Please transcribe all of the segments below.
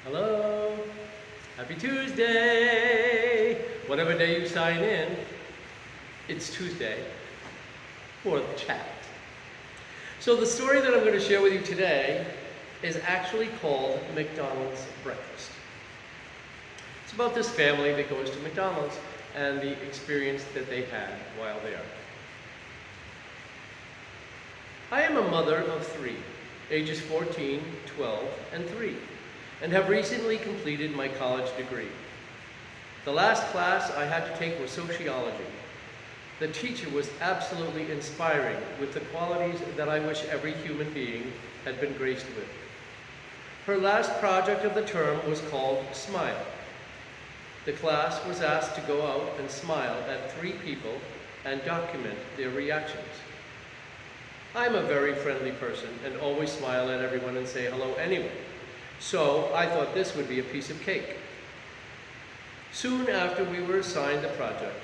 Hello. Happy Tuesday. Whatever day you sign in, it's Tuesday for the chat. So the story that I'm going to share with you today is actually called McDonald's Breakfast. It's about this family that goes to McDonald's and the experience that they had while there. I am a mother of three, ages 14, 12, and 3. And have recently completed my college degree. The last class I had to take was sociology. The teacher was absolutely inspiring with the qualities that I wish every human being had been graced with. Her last project of the term was called Smile. The class was asked to go out and smile at 3 people and document their reactions. I'm a very friendly person and always smile at everyone and say hello anyway. So I thought this would be a piece of cake. Soon after we were assigned the project,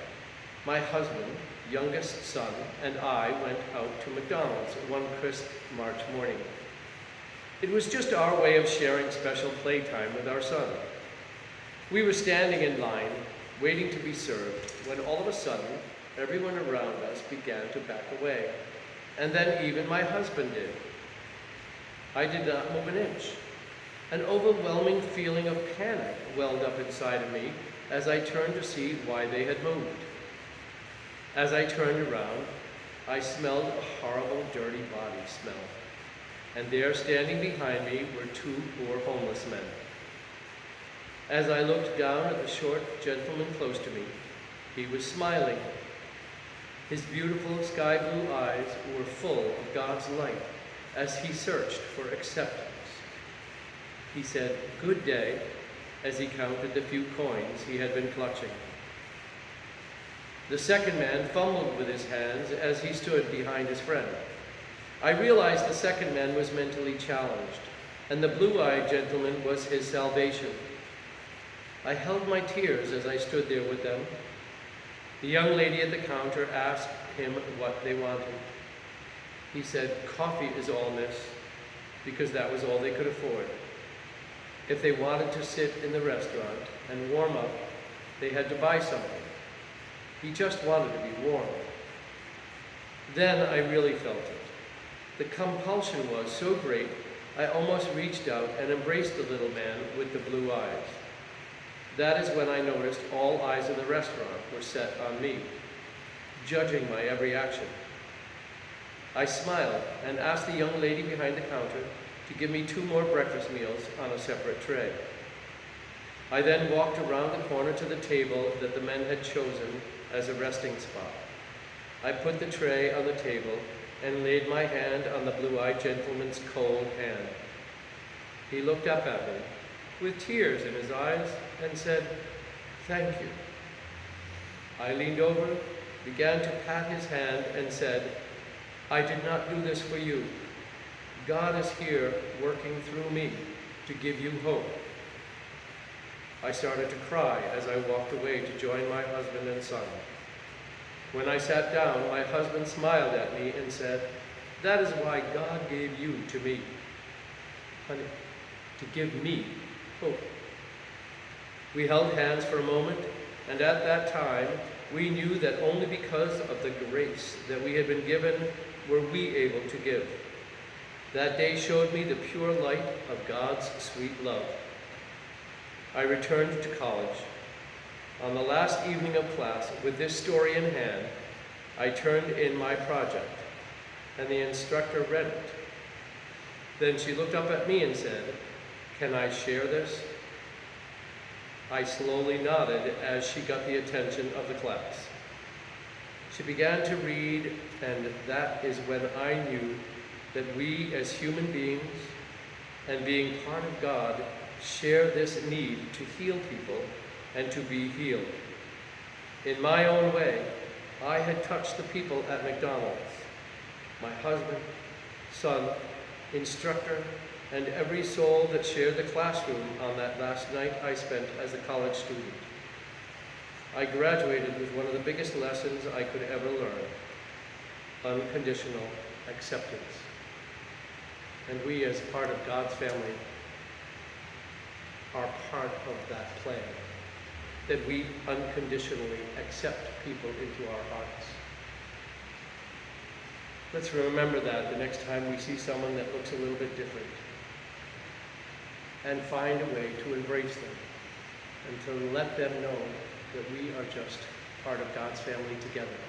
my husband, youngest son, and I went out to McDonald's one crisp March morning. It was just our way of sharing special playtime with our son. We were standing in line, waiting to be served, when all of a sudden, everyone around us began to back away. And then even my husband did. I did not move an inch. An overwhelming feeling of panic welled up inside of me as I turned to see why they had moved. As I turned around, I smelled a horrible, dirty body smell. And there, standing behind me, were 2 poor homeless men. As I looked down at the short gentleman close to me, he was smiling. His beautiful sky blue eyes were full of God's light as he searched for acceptance. He said, "Good day," as he counted the few coins he had been clutching. The second man fumbled with his hands as he stood behind his friend. I realized the second man was mentally challenged, and the blue-eyed gentleman was his salvation. I held my tears as I stood there with them. The young lady at the counter asked him what they wanted. He said, "Coffee is all, miss," because that was all they could afford. If they wanted to sit in the restaurant and warm up, they had to buy something. He just wanted to be warm. Then I really felt it. The compulsion was so great, I almost reached out and embraced the little man with the blue eyes. That is when I noticed all eyes in the restaurant were set on me, judging my every action. I smiled and asked the young lady behind the counter to give me 2 more breakfast meals on a separate tray. I then walked around the corner to the table that the men had chosen as a resting spot. I put the tray on the table and laid my hand on the blue-eyed gentleman's cold hand. He looked up at me with tears in his eyes and said, "Thank you." I leaned over, began to pat his hand, and said, "I did not do this for you. God is here working through me to give you hope." I started to cry as I walked away to join my husband and son. When I sat down, my husband smiled at me and said, "That is why God gave you to me, honey, to give me hope." We held hands for a moment, and at that time, we knew that only because of the grace that we had been given were we able to give. That day showed me the pure light of God's sweet love. I returned to college. On the last evening of class, with this story in hand, I turned in my project, and the instructor read it. Then she looked up at me and said, "Can I share this?" I slowly nodded as she got the attention of the class. She began to read, and that is when I knew that we as human beings, and being part of God, share this need to heal people and to be healed. In my own way, I had touched the people at McDonald's, my husband, son, instructor, and every soul that shared the classroom on that last night I spent as a college student. I graduated with one of the biggest lessons I could ever learn: unconditional acceptance. And we, as part of God's family, are part of that plan, that we unconditionally accept people into our hearts. Let's remember that the next time we see someone that looks a little bit different, and find a way to embrace them and to let them know that we are just part of God's family together,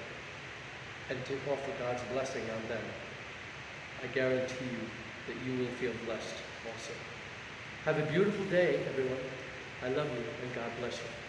and to offer God's blessing on them. I guarantee you that you will feel blessed also. Have a beautiful day, everyone. I love you, and God bless you.